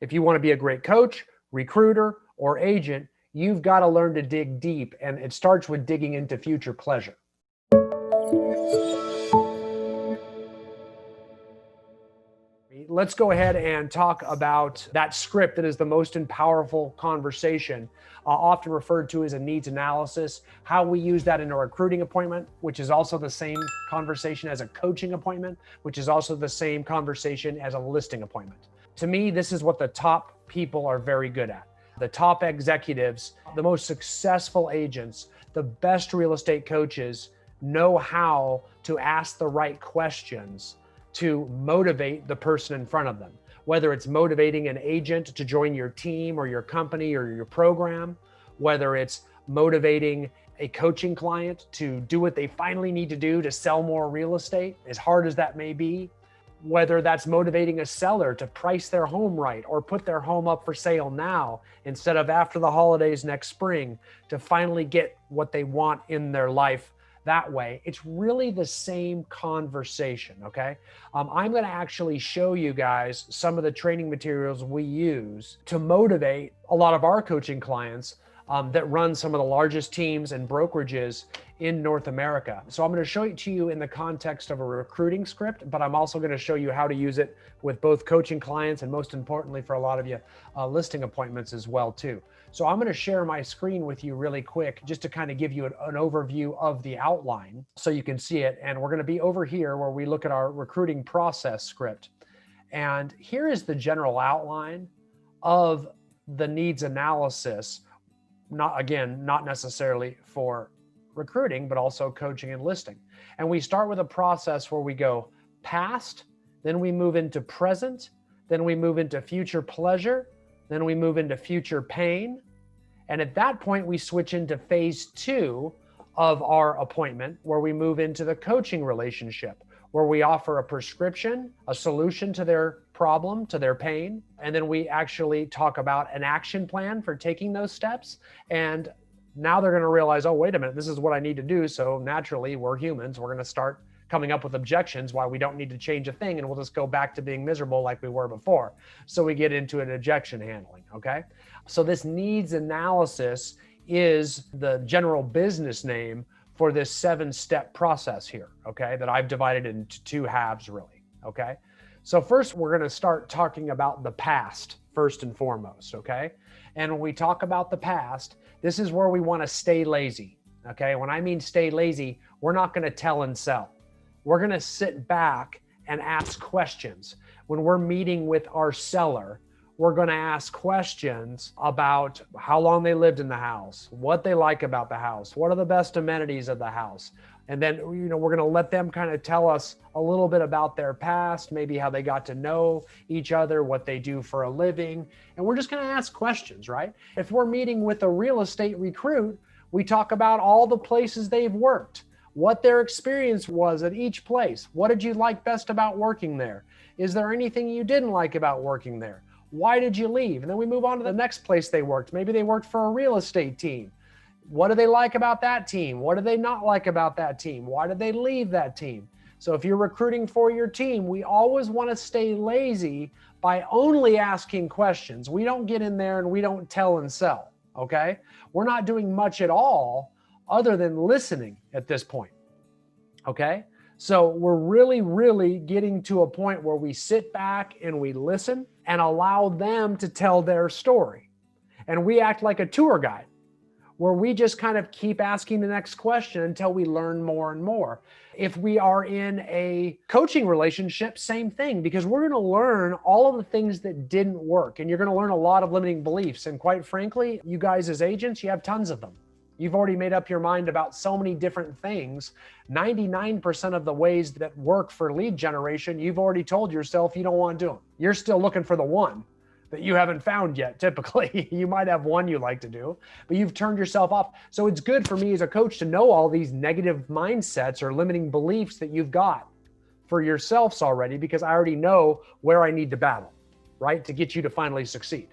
If you want to be a great coach, recruiter, or agent, you've got to learn to dig deep, and it starts with digging into future pleasure. Let's go ahead and talk about that script that is the most powerful conversation, often referred to as a needs analysis, how we use that in a recruiting appointment, which is also the same conversation as a coaching appointment, which is also the same conversation as a listing appointment. To me, this is what the top people are very good at. The top executives, the most successful agents, the best real estate coaches know how to ask the right questions to motivate the person in front of them. Whether it's motivating an agent to join your team or your company or your program, whether it's motivating a coaching client to do what they finally need to do to sell more real estate, as hard as that may be, whether that's motivating a seller to price their home right or put their home up for sale now instead of after the holidays next spring to finally get what they want in their life that way. It's really the same conversation, okay? I'm gonna actually show you guys some of the training materials we use to motivate a lot of our coaching clients that run some of the largest teams and brokerages in North America. So I'm gonna show it to you in the context of a recruiting script, but I'm also gonna show you how to use it with both coaching clients and most importantly for a lot of you, listing appointments as well too. So I'm gonna share my screen with you really quick just to kind of give you an overview of the outline so you can see it. And we're gonna be over here where we look at our recruiting process script. And here is the general outline of the needs analysis. Not necessarily for recruiting, but also coaching and listing. And we start with a process where we go past, then we move into present, then we move into future pleasure, then we move into future pain. And at that point, we switch into phase 2 of our appointment, where we move into the coaching relationship, where we offer a prescription, a solution to their problem, to their pain. And then we actually talk about an action plan for taking those steps. And now they're going to realize, oh, wait a minute, this is what I need to do. So naturally, we're humans. We're going to start coming up with objections why we don't need to change a thing. And we'll just go back to being miserable like we were before. So we get into an objection handling, okay? So this needs analysis is the general business name for this 7-step process here, okay? That I've divided into 2 halves really, okay? So first we're gonna start talking about the past first and foremost, okay? And when we talk about the past, this is where we wanna stay lazy, okay? When I mean stay lazy, we're not gonna tell and sell. We're gonna sit back and ask questions. When we're meeting with our seller, we're going to ask questions about how long they lived in the house, what they like about the house, what are the best amenities of the house. And then, we're going to let them kind of tell us a little bit about their past, maybe how they got to know each other, what they do for a living. And we're just going to ask questions, right? If we're meeting with a real estate recruit, we talk about all the places they've worked, what their experience was at each place. What did you like best about working there? Is there anything you didn't like about working there? Why did you leave? And then we move on to the next place they worked. Maybe they worked for a real estate team. What do they like about that team? What do they not like about that team? Why did they leave that team? So if you're recruiting for your team, we always want to stay lazy by only asking questions. We don't get in there and we don't tell and sell, okay? We're not doing much at all other than listening at this point, okay? So we're really getting to a point where we sit back and we listen and allow them to tell their story. And we act like a tour guide where we just kind of keep asking the next question until we learn more and more. If we are in a coaching relationship, same thing, because we're going to learn all of the things that didn't work. And you're going to learn a lot of limiting beliefs. And quite frankly, you guys as agents, you have tons of them. You've already made up your mind about so many different things. 99% of the ways that work for lead generation, you've already told yourself you don't want to do them. You're still looking for the one that you haven't found yet, typically. You might have one you like to do, but you've turned yourself off. So it's good for me as a coach to know all these negative mindsets or limiting beliefs that you've got for yourselves already, because I already know where I need to battle, right? To get you to finally succeed.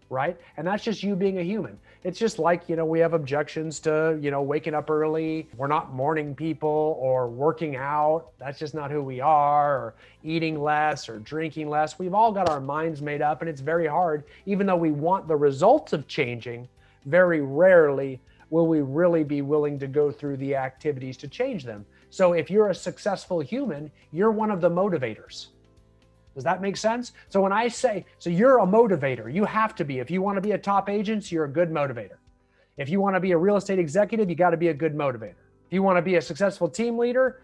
right? And that's just you being a human. It's just like, we have objections to, waking up early. We're not morning people or working out. That's just not who we are, or eating less or drinking less. We've all got our minds made up, and it's very hard. Even though we want the results of changing, very rarely will we really be willing to go through the activities to change them. So if you're a successful human, you're one of the motivators. Does that make sense? So when I say, so you're a motivator, you have to be. If you want to be a top agent, you're a good motivator. If you want to be a real estate executive, you got to be a good motivator. If you want to be a successful team leader,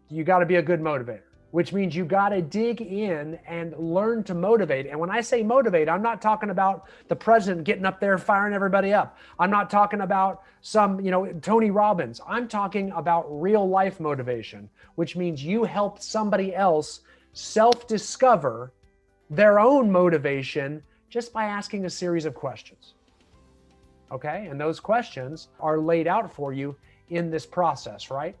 you got to be a good motivator, which means you got to dig in and learn to motivate. And when I say motivate, I'm not talking about the president getting up there firing everybody up. I'm not talking about some, Tony Robbins. I'm talking about real life motivation, which means you help somebody else self-discover their own motivation just by asking a series of questions. Okay? And those questions are laid out for you in this process, right?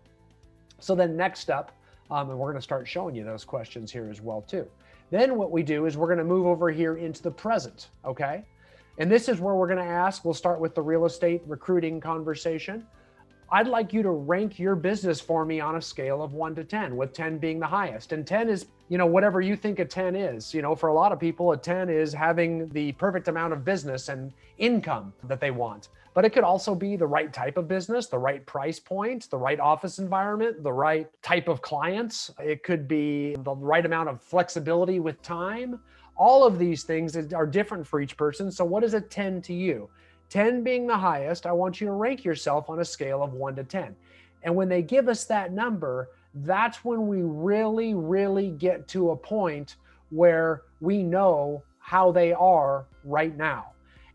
So then next up, and we're going to start showing you those questions here as well too. Then what we do is we're going to move over here into the present, okay? And this is where we're going to ask, we'll start with the real estate recruiting conversation. I'd like you to rank your business for me on a scale of 1 to 10, with 10 being the highest. And 10 is, whatever you think a 10 is. For a lot of people, a 10 is having the perfect amount of business and income that they want. But it could also be the right type of business, the right price point, the right office environment, the right type of clients. It could be the right amount of flexibility with time. All of these things are different for each person. So what is a 10 to you? 10 being the highest, I want you to rank yourself on a scale of 1 to 10. And when they give us that number, that's when we really, really get to a point where we know how they are right now.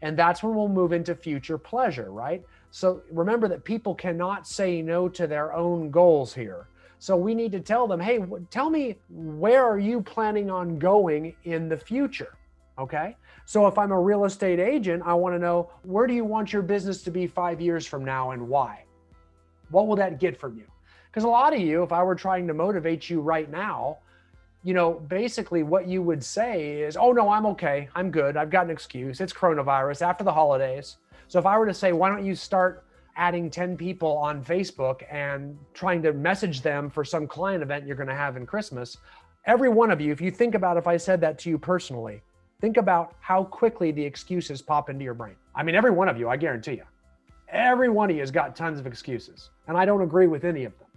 And that's when we'll move into future pleasure, right? So remember that people cannot say no to their own goals here. So we need to tell them, hey, tell me, where are you planning on going in the future? Okay. So if I'm a real estate agent, I want to know, where do you want your business to be 5 years from now and why? What will that get from you? Because a lot of you, if I were trying to motivate you right now, basically what you would say is, oh no, I'm okay. I'm good. I've got an excuse. It's coronavirus after the holidays. So if I were to say, why don't you start adding 10 people on Facebook and trying to message them for some client event you're going to have in Christmas, every one of you, if you think about if I said that to you personally, think about how quickly the excuses pop into your brain. I mean, every one of you, I guarantee you. Every one of you has got tons of excuses. And I don't agree with any of them.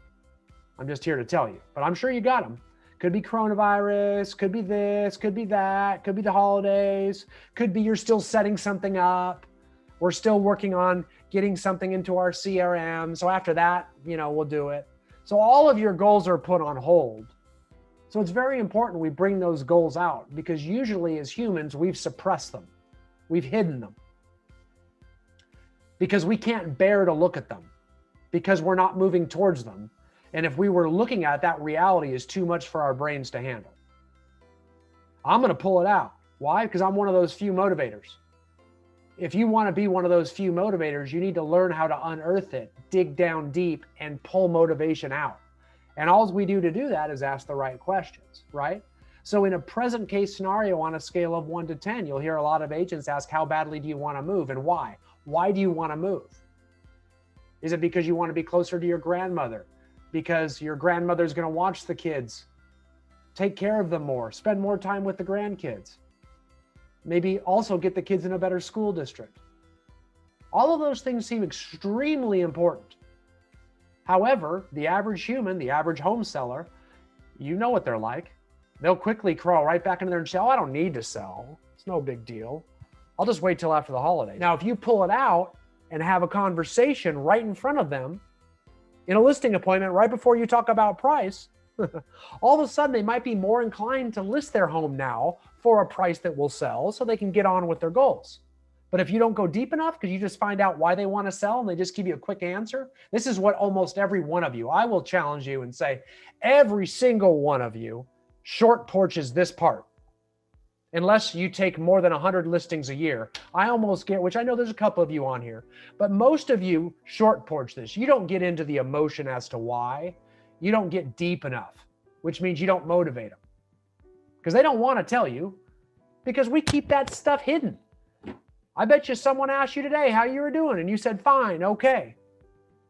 I'm just here to tell you. But I'm sure you got them. Could be coronavirus, could be this, could be that, could be the holidays, could be you're still setting something up. We're still working on getting something into our CRM. So after that, we'll do it. So all of your goals are put on hold. So it's very important we bring those goals out, because usually as humans, we've suppressed them. We've hidden them because we can't bear to look at them, because we're not moving towards them. And if we were looking at that, reality is too much for our brains to handle. I'm going to pull it out. Why? Because I'm one of those few motivators. If you want to be one of those few motivators, you need to learn how to unearth it, dig down deep, and pull motivation out. And all we do to do that is ask the right questions, right? So in a present case scenario on a scale of 1 to 10, you'll hear a lot of agents ask, how badly do you want to move and why? Why do you want to move? Is it because you want to be closer to your grandmother? Because your grandmother's going to watch the kids, take care of them more, spend more time with the grandkids? Maybe also get the kids in a better school district. All of those things seem extremely important. However, the average human, the average home seller, you know what they're like. They'll quickly crawl right back into there and say, oh, I don't need to sell. It's no big deal. I'll just wait till after the holidays. Now, if you pull it out and have a conversation right in front of them in a listing appointment right before you talk about price, all of a sudden they might be more inclined to list their home now for a price that will sell so they can get on with their goals. But if you don't go deep enough, because you just find out why they want to sell and they just give you a quick answer, this is what almost every one of you, I will challenge you and say, every single one of you short porches this part. Unless you take more than 100 listings a year, I almost get, which I know there's a couple of you on here, but most of you short porch this. You don't get into the emotion as to why. You don't get deep enough, which means you don't motivate them. Because they don't want to tell you, because we keep that stuff hidden. I bet you someone asked you today how you were doing and you said, fine, okay.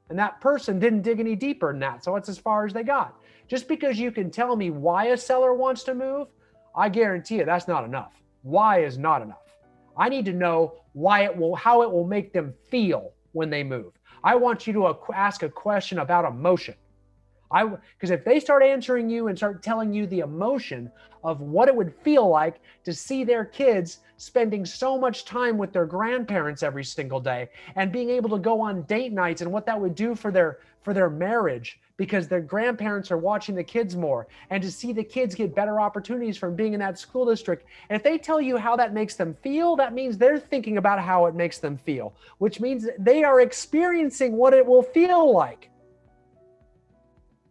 And that person didn't dig any deeper than that. So it's as far as they got. Just because you can tell me why a seller wants to move, I guarantee you that's not enough. Why is not enough. I need to know how it will make them feel when they move. I want you to ask a question about emotion. Because if they start answering you and start telling you the emotion of what it would feel like to see their kids spending so much time with their grandparents every single day and being able to go on date nights and what that would do for their marriage because their grandparents are watching the kids more, and to see the kids get better opportunities from being in that school district. And if they tell you how that makes them feel, that means they're thinking about how it makes them feel, which means they are experiencing what it will feel like.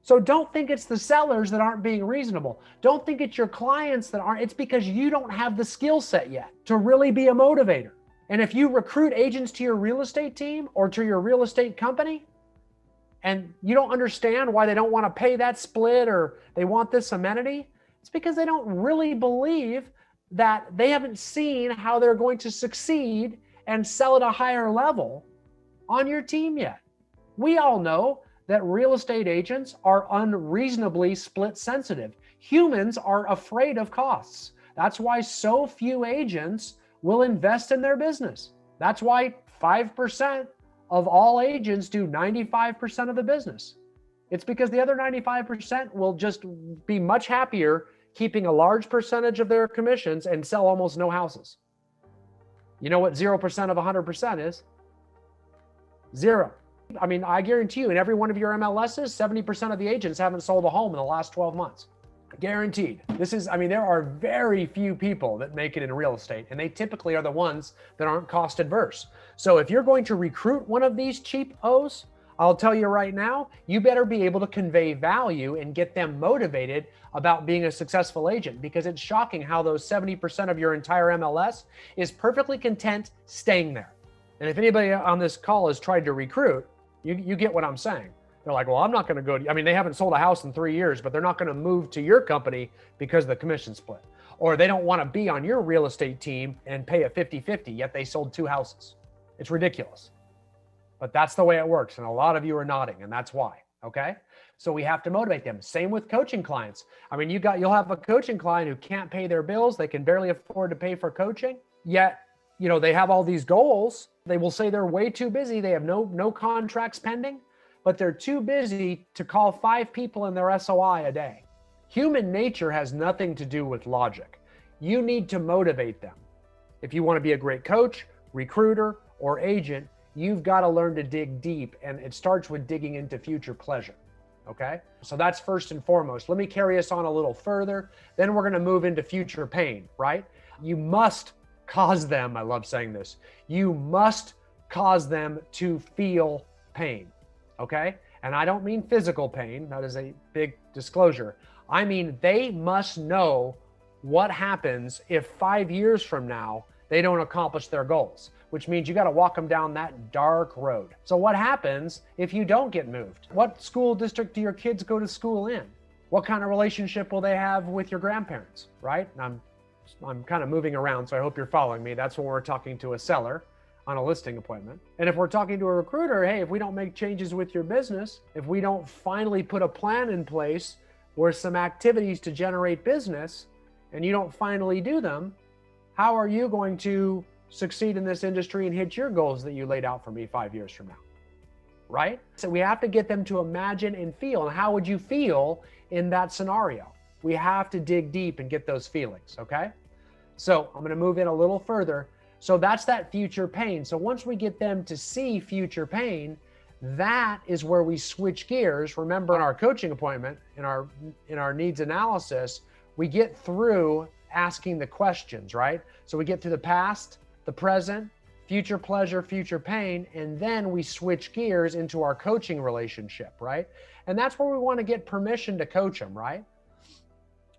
So don't think it's the sellers that aren't being reasonable. Don't think it's your clients that aren't. It's because you don't have the skill set yet to really be a motivator. And if you recruit agents to your real estate team or to your real estate company, and you don't understand why they don't want to pay that split or they want this amenity, it's because they don't really believe that they haven't seen how they're going to succeed and sell at a higher level on your team yet. We all know that real estate agents are unreasonably split sensitive. Humans are afraid of costs. That's why so few agents will invest in their business. That's why 5% of all agents do 95% of the business. It's because the other 95% will just be much happier keeping a large percentage of their commissions and sell almost no houses. You know what 0% of 100% is? Zero. I mean, I guarantee you in every one of your MLSs, 70% of the agents haven't sold a home in the last 12 months. Guaranteed. There are very few people that make it in real estate, and they typically are the ones that aren't cost adverse. So if you're going to recruit one of these cheap O's, I'll tell you right now, you better be able to convey value and get them motivated about being a successful agent, because it's shocking how those 70% of your entire MLS is perfectly content staying there. And if anybody on this call has tried to recruit, you get what I'm saying. They're like, well, I'm not going to go. They haven't sold a house in 3 years, but they're not going to move to your company because of the commission split. Or they don't want to be on your real estate team and pay a 50-50, yet they sold 2 houses. It's ridiculous. But that's the way it works. And a lot of you are nodding, and that's why. Okay. So we have to motivate them. Same with coaching clients. You'll have a coaching client who can't pay their bills. They can barely afford to pay for coaching, yet they have all these goals. They will say they're way too busy. They have no contracts pending, but they're too busy to call 5 people in their SOI a day. Human nature has nothing to do with logic. You need to motivate them. If you want to be a great coach, recruiter, or agent, you've got to learn to dig deep, and it starts with digging into future pleasure. Okay? So that's first and foremost. Let me carry us on a little further. Then we're going to move into future pain, right? You must cause them, I love saying this, you must cause them to feel pain, okay? And I don't mean physical pain, that is a big disclosure. I mean, they must know what happens if 5 years from now, they don't accomplish their goals, which means you got to walk them down that dark road. So what happens if you don't get moved? What school district do your kids go to school in? What kind of relationship will they have with your grandparents, right? And I'm kind of moving around, so I hope you're following me. That's when we're talking to a seller on a listing appointment. And if we're talking to a recruiter, hey, if we don't make changes with your business, if we don't finally put a plan in place where some activities to generate business, and you don't finally do them, how are you going to succeed in this industry and hit your goals that you laid out for me 5 years from now, right? So we have to get them to imagine and feel. And how would you feel in that scenario? We have to dig deep and get those feelings, okay? So I'm going to move in a little further. So that's that future pain. So once we get them to see future pain, that is where we switch gears. Remember, in our coaching appointment, in our needs analysis, we get through asking the questions, right? So we get through the past, the present, future pleasure, future pain, and then we switch gears into our coaching relationship, right? And that's where we want to get permission to coach them, right?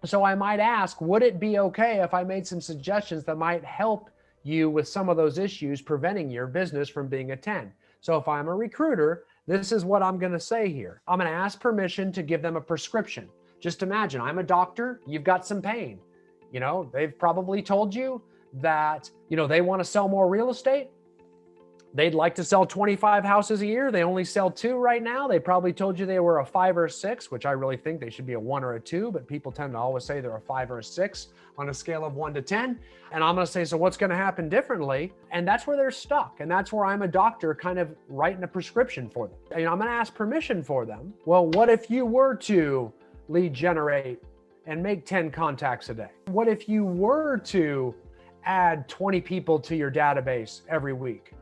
So I might ask, would it be okay if I made some suggestions that might help you with some of those issues preventing your business from being a 10? So if I'm a recruiter, this is what I'm going to say here. I'm going to ask permission to give them a prescription. Just imagine, I'm a doctor, you've got some pain. They've probably told you that, they want to sell more real estate. They'd like to sell 25 houses a year. They only sell 2 right now. They probably told you they were a 5 or a 6, which I really think they should be a 1 or a 2, but people tend to always say they're a 5 or a 6 on a scale of 1 to 10. And I'm going to say, so what's going to happen differently? And that's where they're stuck. And that's where I'm a doctor kind of writing a prescription for them. I'm going to ask permission for them. Well, what if you were to lead generate and make 10 contacts a day? What if you were to add 20 people to your database every week?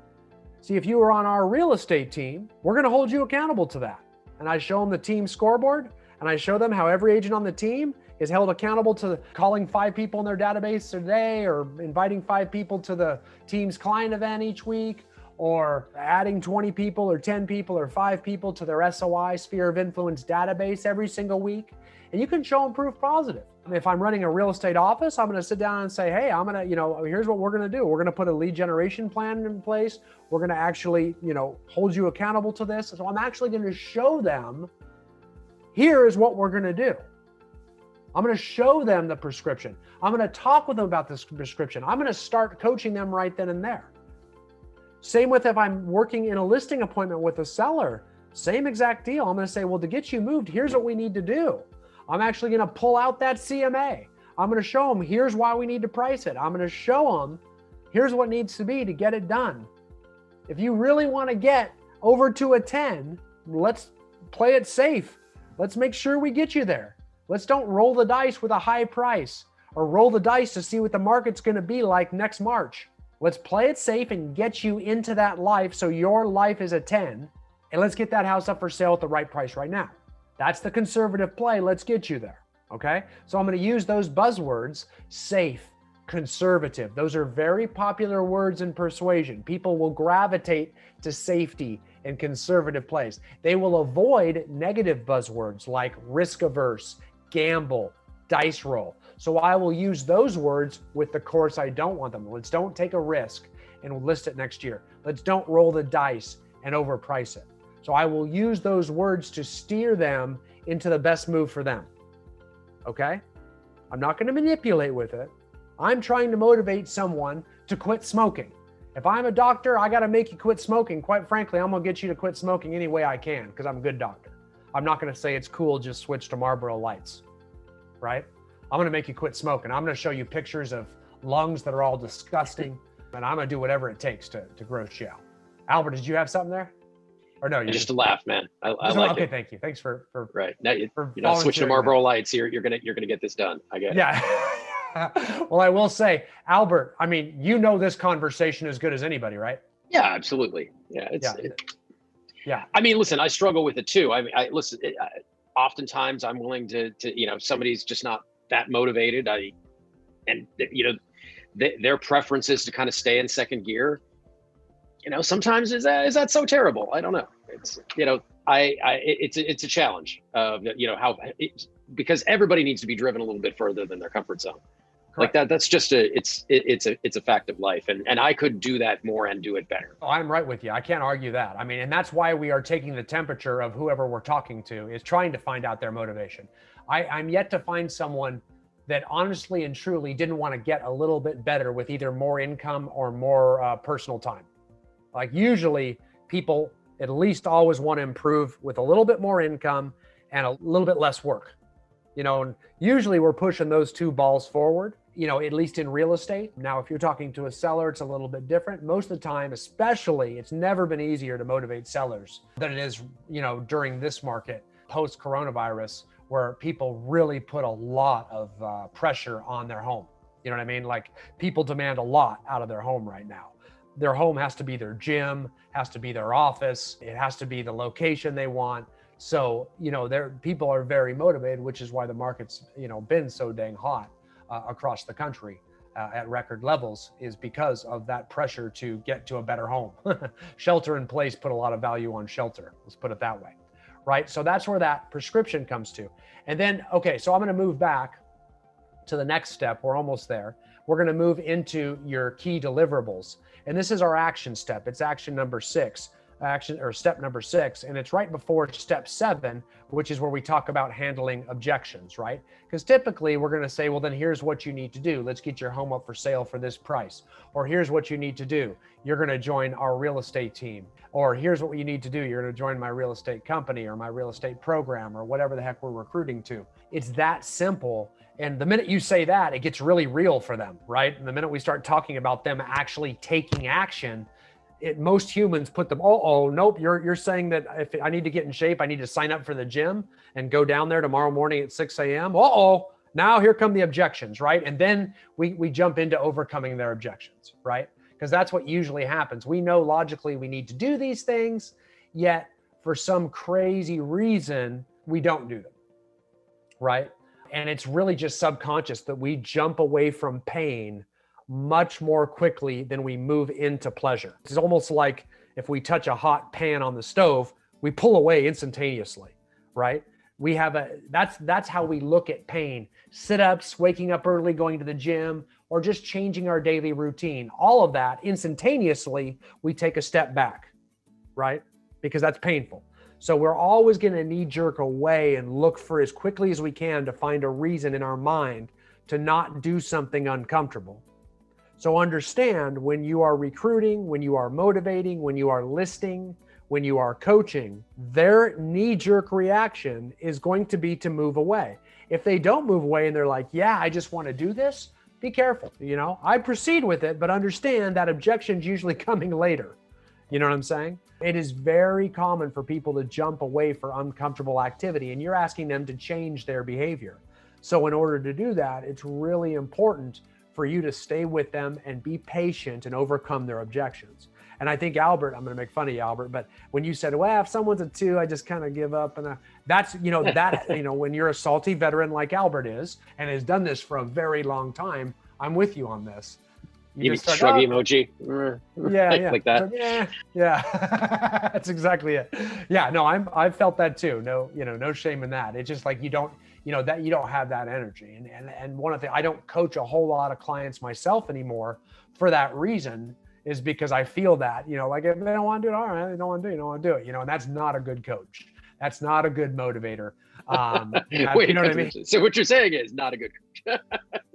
See, if you were on our real estate team, we're going to hold you accountable to that. And I show them the team scoreboard, and I show them how every agent on the team is held accountable to calling 5 people in their database a day, or inviting 5 people to the team's client event each week, or adding 20 people or 10 people or 5 people to their SOI sphere of influence database every single week. And you can show them proof positive. If I'm running a real estate office, I'm going to sit down and say, hey, I'm going to, here's what we're going to do. We're going to put a lead generation plan in place. We're going to actually, hold you accountable to this. So I'm actually going to show them, here is what we're going to do. I'm going to show them the prescription. I'm going to talk with them about this prescription. I'm going to start coaching them right then and there. Same with if I'm working in a listing appointment with a seller, same exact deal. I'm going to say, well, to get you moved, here's what we need to do. I'm actually going to pull out that CMA. I'm going to show them, here's why we need to price it. I'm going to show them, here's what needs to be to get it done. If you really want to get over to a 10, let's play it safe. Let's make sure we get you there. Let's don't roll the dice with a high price or roll the dice to see what the market's going to be like next March. Let's play it safe and get you into that life so your life is a 10. And let's get that house up for sale at the right price right now. That's the conservative play. Let's get you there. Okay. So I'm going to use those buzzwords: safe, conservative. Those are very popular words in persuasion. People will gravitate to safety and conservative plays. They will avoid negative buzzwords like risk averse, gamble, dice roll. So I will use those words with the course I don't want them. Let's don't take a risk and list it next year. Let's don't roll the dice and overprice it. So I will use those words to steer them into the best move for them. Okay? I'm not going to manipulate with it. I'm trying to motivate someone to quit smoking. If I'm a doctor, I got to make you quit smoking. Quite frankly, I'm going to get you to quit smoking any way I can because I'm a good doctor. I'm not going to say it's cool, just switch to Marlboro Lights, right? I'm going to make you quit smoking. I'm going to show you pictures of lungs that are all disgusting, and I'm going to do whatever it takes to gross you out. Albert, did you have something there? Or no, you just a laugh, man. I like okay, it. thank you. Thanks for right now. You're not switching to Marlboro Lights. You're gonna get this done. I get it. Yeah. Well, I will say, Albert, I mean, this conversation as good as anybody, right? Yeah, absolutely. Yeah, yeah. I mean, listen, I struggle with it too. I mean, oftentimes I'm willing to somebody's just not that motivated. Their preference is to kind of stay in second gear. Sometimes is that so terrible? I don't know. It's it's a challenge of because everybody needs to be driven a little bit further than their comfort zone. Correct. Like that's just it's a fact of life, and I could do that more and do it better. Oh, I'm right with you. I can't argue that. I mean, and that's why we are taking the temperature of whoever we're talking to, is trying to find out their motivation. I'm yet to find someone that honestly and truly didn't want to get a little bit better with either more income or more personal time. Like usually people at least always want to improve with a little bit more income and a little bit less work. And usually we're pushing those 2 balls forward, at least in real estate. Now, if you're talking to a seller, it's a little bit different. Most of the time, especially, it's never been easier to motivate sellers than it is, during this market, post-coronavirus, where people really put a lot of pressure on their home. You know what I mean? Like people demand a lot out of their home right now. Their home has to be their gym, has to be their office. It has to be the location they want. So, people are very motivated, which is why the market's, been so dang hot across the country at record levels, is because of that pressure to get to a better home. Shelter in place put a lot of value on shelter. Let's put it that way, right? So that's where that prescription comes to. And then, okay, so I'm going to move back to the next step. We're almost there. We're going to move into your key deliverables. And this is our action step. It's action number 6. action, or step number 6, and it's right before step 7, which is where we talk about handling objections, right? Because typically we're going to say, well, then here's what you need to do. Let's get your home up for sale for this price. Or here's what you need to do. You're going to join our real estate team. Or here's what you need to do. You're going to join my real estate company or my real estate program or whatever the heck we're recruiting to. It's that simple. And the minute you say that, it gets really real for them, right? And the minute we start talking about them actually taking action, most humans put them, nope, you're saying that if I need to get in shape, I need to sign up for the gym and go down there tomorrow morning at 6 a.m. Now here come the objections, right? And then we jump into overcoming their objections, right? Because that's what usually happens. We know logically we need to do these things, yet for some crazy reason, we don't do them, right? And it's really just subconscious that we jump away from pain much more quickly than we move into pleasure. It's almost like if we touch a hot pan on the stove, we pull away instantaneously, right? That's how we look at pain. Sit-ups, waking up early, going to the gym, or just changing our daily routine. All of that, instantaneously, we take a step back, right? Because that's painful. So we're always going to knee-jerk away and look for as quickly as we can to find a reason in our mind to not do something uncomfortable. So understand, when you are recruiting, when you are motivating, when you are listing, when you are coaching, their knee-jerk reaction is going to be to move away. If they don't move away and they're like, yeah, I just want to do this, be careful. I proceed with it, but understand that objection's usually coming later. You know what I'm saying? It is very common for people to jump away for uncomfortable activity, and you're asking them to change their behavior. So in order to do that, it's really important for you to stay with them and be patient and overcome their objections. And I think Albert, I'm going to make fun of you, Albert, but when you said, well, if someone's a 2, I just kind of give up. And that's, when you're a salty veteran like Albert is, and has done this for a very long time, I'm with you on this. You just shrug emoji. Yeah. Like that. Yeah. That's exactly it. Yeah, no, I've felt that too. No shame in that. It's just like you don't have that energy. And one of the, I don't coach a whole lot of clients myself anymore for that reason, is because I feel that, like if they don't want to do it, all right, they don't want to do it, you don't want to do it, and that's not a good coach. That's not a good motivator. Wait, you know what I mean? So what you're saying is not a good coach.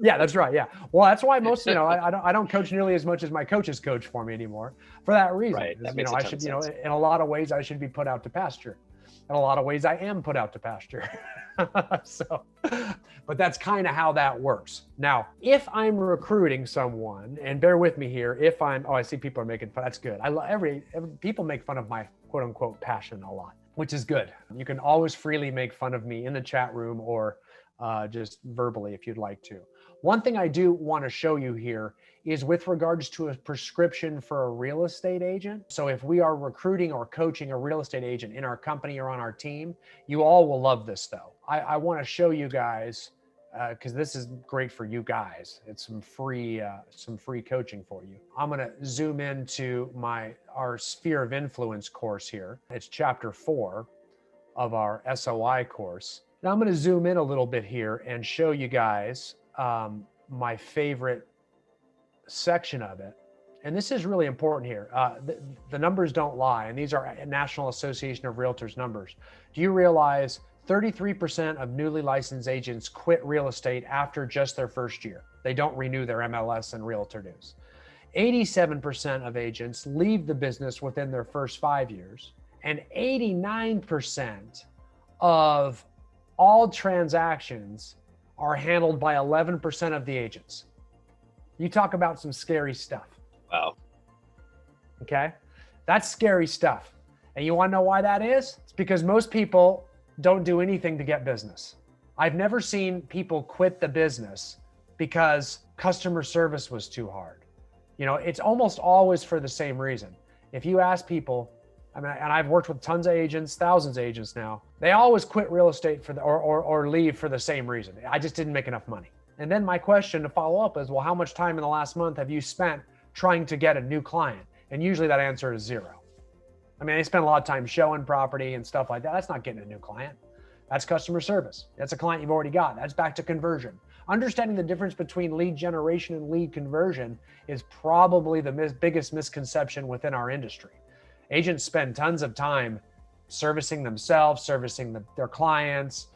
Yeah, that's right. Yeah. Well, that's why most, I don't coach nearly as much as my coaches coach for me anymore for that reason. Right. That I should, in a lot of ways I should be put out to pasture. In a lot of ways I am put out to pasture. But that's kind of how that works. Now, if I'm recruiting someone, and bear with me here, I see people are making fun. That's good. I love people make fun of my quote unquote passion a lot, which is good. You can always freely make fun of me in the chat room or just verbally if you'd like to. One thing I do want to show you here is with regards to a prescription for a real estate agent. So if we are recruiting or coaching a real estate agent in our company or on our team, you all will love this though. I want to show you guys, because this is great for you guys. It's some free coaching for you. I'm going to zoom into our sphere of influence course here. It's chapter 4 of our SOI course. Now I'm going to zoom in a little bit here and show you guys my favorite section of it. And this is really important here. The numbers don't lie, and these are National Association of Realtors numbers. Do you realize 33% of newly licensed agents quit real estate after just their first year? They don't renew their MLS and Realtor News. 87% of agents leave the business within their first 5 years, and 89% of all transactions are handled by 11% of the agents. You talk about some scary stuff. Wow. Okay? That's scary stuff. And you want to know why that is? It's because most people don't do anything to get business. I've never seen people quit the business because customer service was too hard. It's almost always for the same reason. If you ask people, and I've worked with tons of agents, thousands of agents now, they always quit real estate or leave for the same reason. I just didn't make enough money. And then my question to follow up is, well, how much time in the last month have you spent trying to get a new client? And usually that answer is 0. They spend a lot of time showing property and stuff like that. That's not getting a new client. That's customer service. That's a client you've already got. That's back to conversion. Understanding the difference between lead generation and lead conversion is probably the biggest misconception within our industry. Agents spend tons of time servicing themselves, servicing their clients,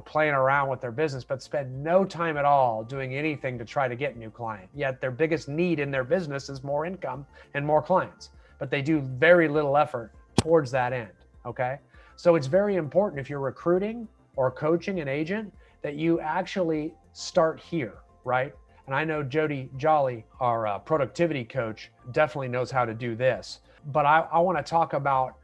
playing around with their business, but spend no time at all doing anything to try to get new client. Yet their biggest need in their business is more income and more clients, but they do very little effort towards that end, okay? So it's very important if you're recruiting or coaching an agent that you actually start here, right? And I know Jody Jolly, our productivity coach, definitely knows how to do this. But I want to talk about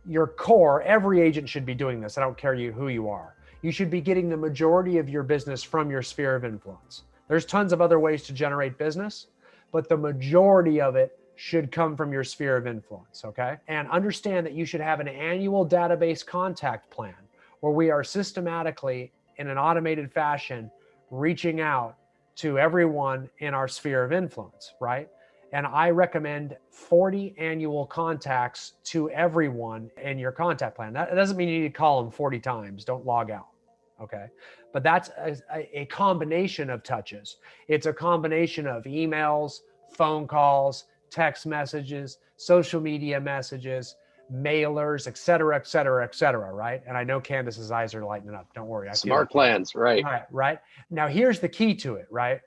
your core. Every agent should be doing this. I don't care who you are. You should be getting the majority of your business from your sphere of influence. There's tons of other ways to generate business, but the majority of it should come from your sphere of influence, okay? And understand that you should have an annual database contact plan where we are systematically, in an automated fashion, reaching out to everyone in our sphere of influence, right? And I recommend 40 annual contacts to everyone in your contact plan. That doesn't mean you need to call them 40 times. Don't log out, okay? But that's a combination of touches. It's a combination of emails, phone calls, text messages, social media messages, mailers, et cetera, right? And I know Candace's eyes are lighting up. Don't worry. Smart plans, right? Right. Now, here's the key to it, right?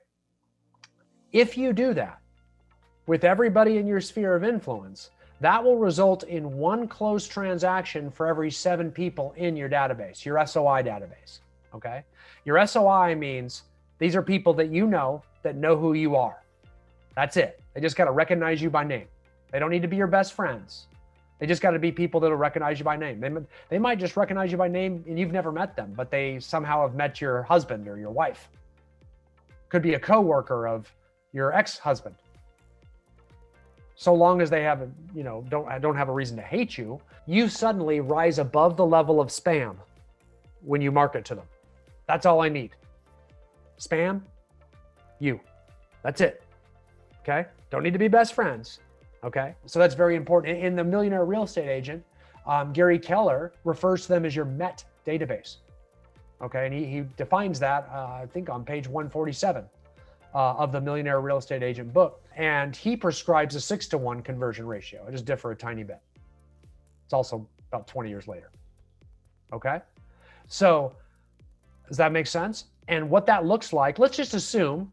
If you do that with everybody in your sphere of influence, that will result in one closed transaction for every 7 people in your database, your SOI database, okay? Your SOI means these are people that that know who you are. That's it. They just got to recognize you by name. They don't need to be your best friends. They just got to be people that'll recognize you by name. They might just recognize you by name and you've never met them, but they somehow have met your husband or your wife. Could be a coworker of your ex-husband. So long as they have, don't have a reason to hate you, you suddenly rise above the level of spam when you market to them. That's all I need. Spam, you. That's it. Okay? Don't need to be best friends. Okay? So that's very important. In the Millionaire Real Estate Agent, Gary Keller refers to them as your MET database. Okay? And he defines that, I think, on page 147 of the Millionaire Real Estate Agent book. And he prescribes a 6-to-1 conversion ratio. I just differ a tiny bit. It's also about 20 years later. Okay? So does that make sense? And what that looks like, let's just assume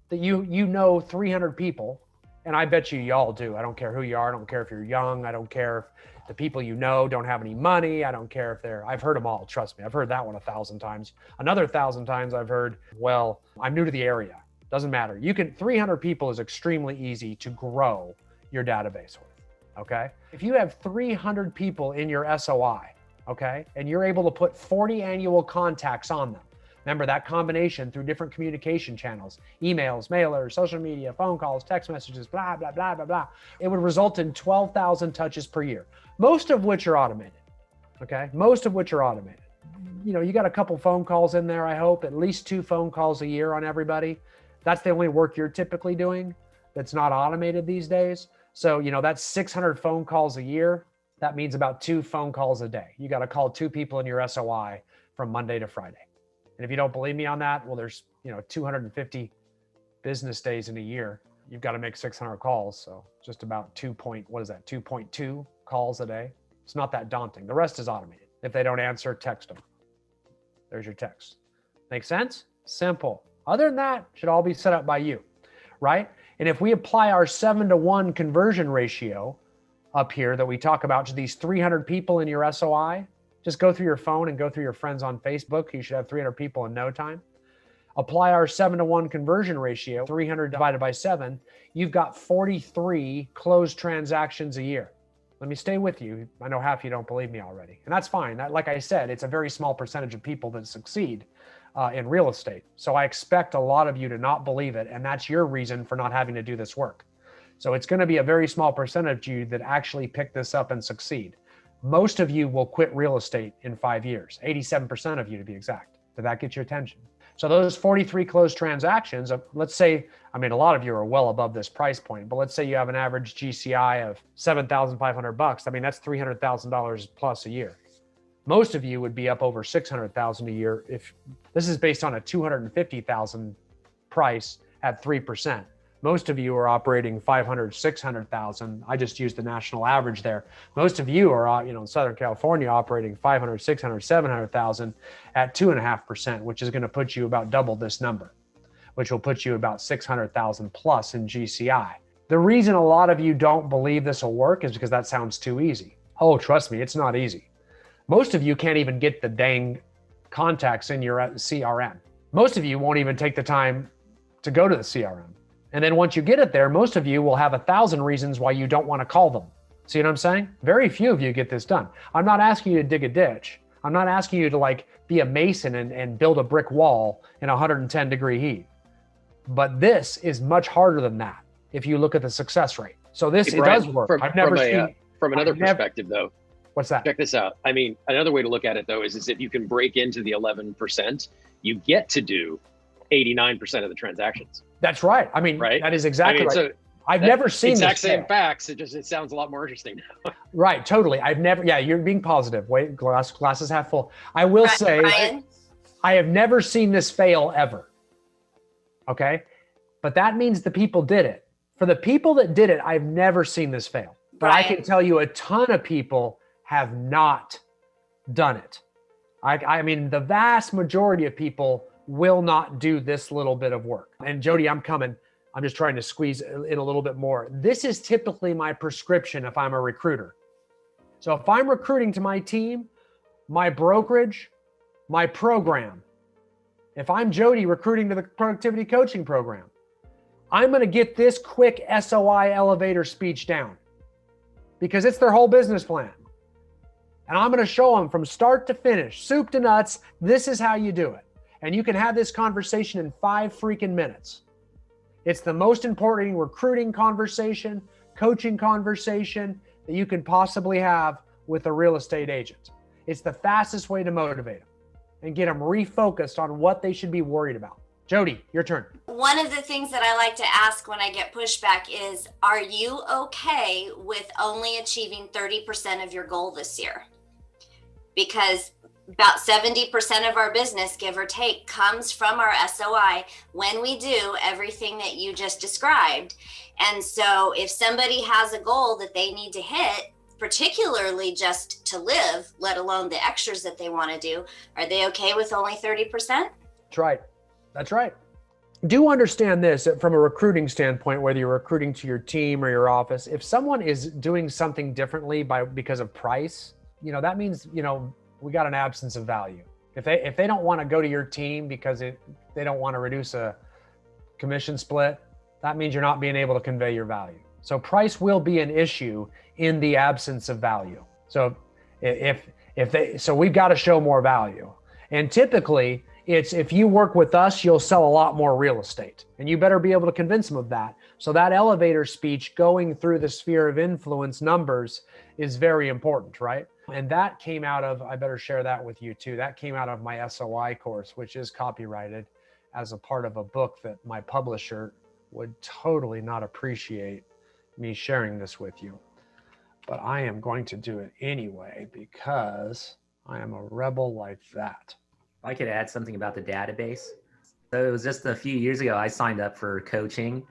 that you know 300 people, and I bet you y'all do. I don't care who you are. I don't care if you're young. I don't care if the people you know don't have any money. I don't care if I've heard them all. Trust me. I've heard that one 1,000 times. Another 1,000 times I've heard, well, I'm new to the area. Doesn't matter. 300 people is extremely easy to grow your database with, okay? If you have 300 people in your SOI, okay, and you're able to put 40 annual contacts on them, remember that combination through different communication channels, emails, mailers, social media, phone calls, text messages, blah, blah, blah, blah, blah. It would result in 12,000 touches per year, most of which are automated, okay? Most of which are automated. You got a couple phone calls in there, I hope, at least 2 phone calls a year on everybody. That's the only work you're typically doing that's not automated these days. So, that's 600 phone calls a year. That means about 2 phone calls a day. You got to call 2 people in your SOI from Monday to Friday. And if you don't believe me on that, well, there's, 250 business days in a year. You've got to make 600 calls. So just about 2.2 calls a day. It's not that daunting. The rest is automated. If they don't answer, text them. There's your text. Make sense? Simple. Other than that, should all be set up by you, right? And if we apply our 7-to-1 conversion ratio up here that we talk about to these 300 people in your SOI, just go through your phone and go through your friends on Facebook. You should have 300 people in no time. Apply our 7-to-1 conversion ratio, 300 divided by 7, you've got 43 closed transactions a year. Let me stay with you. I know half of you don't believe me already. And that's fine. Like I said, it's a very small percentage of people that succeed in real estate. So I expect a lot of you to not believe it. And that's your reason for not having to do this work. So it's going to be a very small percentage of you that actually pick this up and succeed. Most of you will quit real estate in 5 years, 87% of you to be exact. Did that get your attention? So those 43 closed transactions, let's say, a lot of you are well above this price point, but let's say you have an average GCI of $7,500. That's $300,000 plus a year. Most of you would be up over $600,000 a year if this is based on a $250,000 price at 3%. Most of you are operating 500, 600,000. I just used the national average there. Most of you are, in Southern California operating 500, 600, 700,000 at 2.5%, which is going to put you about double this number, which will put you about 600,000 plus in GCI. The reason a lot of you don't believe this will work is because that sounds too easy. Oh, trust me, it's not easy. Most of you can't even get the dang contacts in your CRM. Most of you won't even take the time to go to the CRM. And then once you get it there, most of you will have 1,000 reasons why you don't want to call them. See what I'm saying? Very few of you get this done. I'm not asking you to dig a ditch. I'm not asking you to be a mason and build a brick wall in 110 degree heat. But this is much harder than that if you look at the success rate. So it does work. From another perspective though. What's that? Check this out. I mean, another way to look at it though is if you can break into the 11%, you get to do 89% of the transactions. That's right. I mean, right? That is exactly right. So I've never seen this exact same facts. It sounds a lot more interesting now. Right. Totally. You're being positive. Wait, glasses half full. I will say, Ryan? I have never seen this fail ever. Okay. But that means the people did it. For the people that did it, I've never seen this fail. But I can tell you a ton of people have not done it. I mean, the vast majority of people will not do this little bit of work. And Jody, I'm coming. I'm just trying to squeeze in a little bit more. This is typically my prescription if I'm a recruiter. So if I'm recruiting to my team, my brokerage, my program, if I'm Jody recruiting to the productivity coaching program, I'm going to get this quick SOI elevator speech down because it's their whole business plan. And I'm going to show them from start to finish, soup to nuts. This is how you do it. And you can have this conversation in 5 freaking minutes. It's the most important recruiting conversation, coaching conversation that you can possibly have with a real estate agent. It's the fastest way to motivate them and get them refocused on what they should be worried about. Jody, your turn. One of the things that I like to ask when I get pushback is, are you okay with only achieving 30% of your goal this year? Because about 70% of our business, give or take, comes from our SOI when we do everything that you just described. And so if somebody has a goal that they need to hit, particularly just to live, let alone the extras that they want to do, are they okay with only 30%? That's right. That's right. Do understand this from a recruiting standpoint, whether you're recruiting to your team or your office. If someone is doing something differently because of price, that means, we got an absence of value. If they don't want to go to your team because they don't want to reduce a commission split, that means you're not being able to convey your value. So price will be an issue in the absence of value. So so we've got to show more value. And typically it's, if you work with us, you'll sell a lot more real estate, and you better be able to convince them of that. So that elevator speech going through the sphere of influence numbers is very important, right? And that came out of, I better share that with you too. That came out of my SOI course, which is copyrighted as a part of a book that my publisher would totally not appreciate me sharing this with you. But I am going to do it anyway because I am a rebel like that. I could add something about the database. So it was just a few years ago, I signed up for coaching,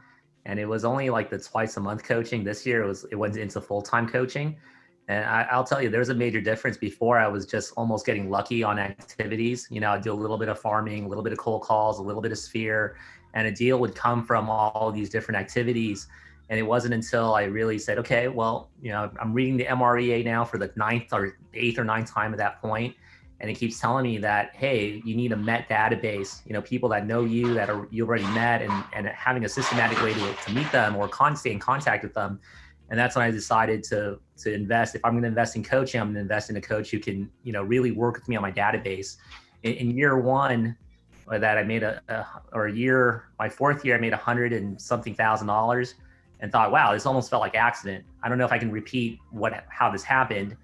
and it was only like the twice a month coaching. This year it went into full-time coaching. And I'll tell you, there's a major difference. Before, I was just almost getting lucky on activities. I'd do a little bit of farming, a little bit of cold calls, a little bit of sphere, and a deal would come from all these different activities. And it wasn't until I really said, okay, well, I'm reading the MREA now for the 8th or 9th time at that point. And it keeps telling me that, hey, you need a Met database, people that know you, you already met, and having a systematic way to meet them or stay in contact with them. And that's when I decided to invest. If I'm going to invest in coaching, I'm going to invest in a coach who can, really work with me on my database. In year one that I made my 4th year, I made $100 and something thousand and thought, wow, this almost felt like accident. I don't know if I can repeat how this happened.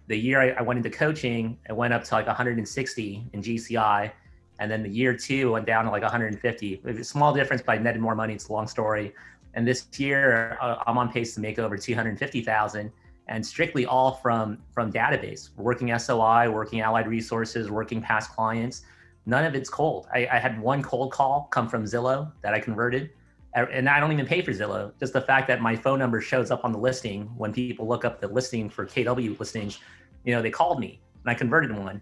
The year I went into coaching, I went up to like 160 in GCI. And then the year 2 went down to like 150. It's a small difference, but I netted more money. It's a long story. And this year I'm on pace to make over 250,000, and strictly all from database, working SOI, working allied resources, working past clients. None of it's cold. I had one cold call come from Zillow that I converted. And I don't even pay for Zillow. Just the fact that my phone number shows up on the listing when people look up the listing for KW listings, they called me and I converted one,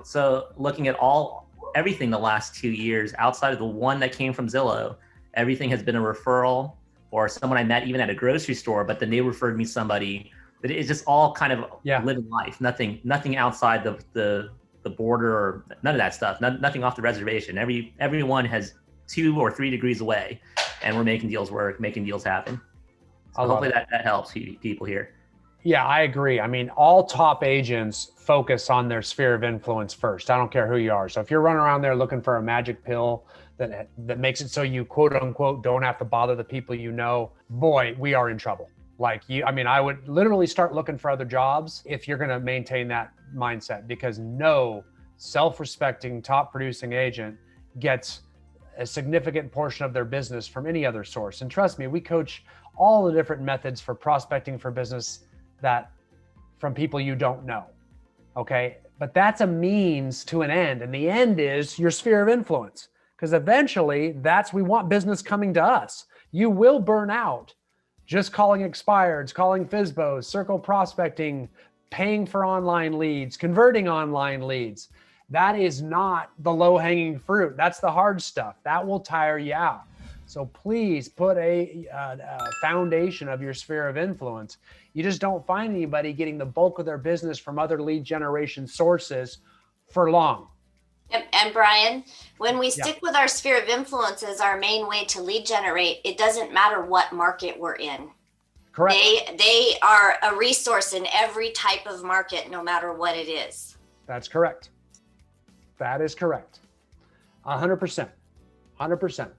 So looking at everything the last 2 years outside of the one that came from Zillow, everything has been a referral or someone I met even at a grocery store, but then they referred me somebody. But it's just all kind of living life. Nothing outside the border or none of that stuff. Nothing off the reservation. Everyone has 2 or 3 degrees away, and we're making deals work, making deals happen. So hopefully that helps people here. Yeah, I agree. I mean, all top agents focus on their sphere of influence first. I don't care who you are. So if you're running around there looking for a magic pill that makes it so you quote unquote don't have to bother the people boy, we are in trouble. I would literally start looking for other jobs if you're going to maintain that mindset, because no self-respecting top producing agent gets a significant portion of their business from any other source. And trust me, we coach all the different methods for prospecting for business that from people you don't know. Okay. But that's a means to an end. And the end is your sphere of influence, because eventually we want business coming to us. You will burn out just calling expireds, calling FSBOs, circle prospecting, paying for online leads, converting online leads. That is not the low-hanging fruit. That's the hard stuff. That will tire you out. So please put a foundation of your sphere of influence. You just don't find anybody getting the bulk of their business from other lead generation sources for long. And Brian, when we stick with our sphere of influence as our main way to lead generate, it doesn't matter what market we're in. Correct. They are a resource in every type of market, no matter what it is. That's correct. That is correct. 100%. 100%.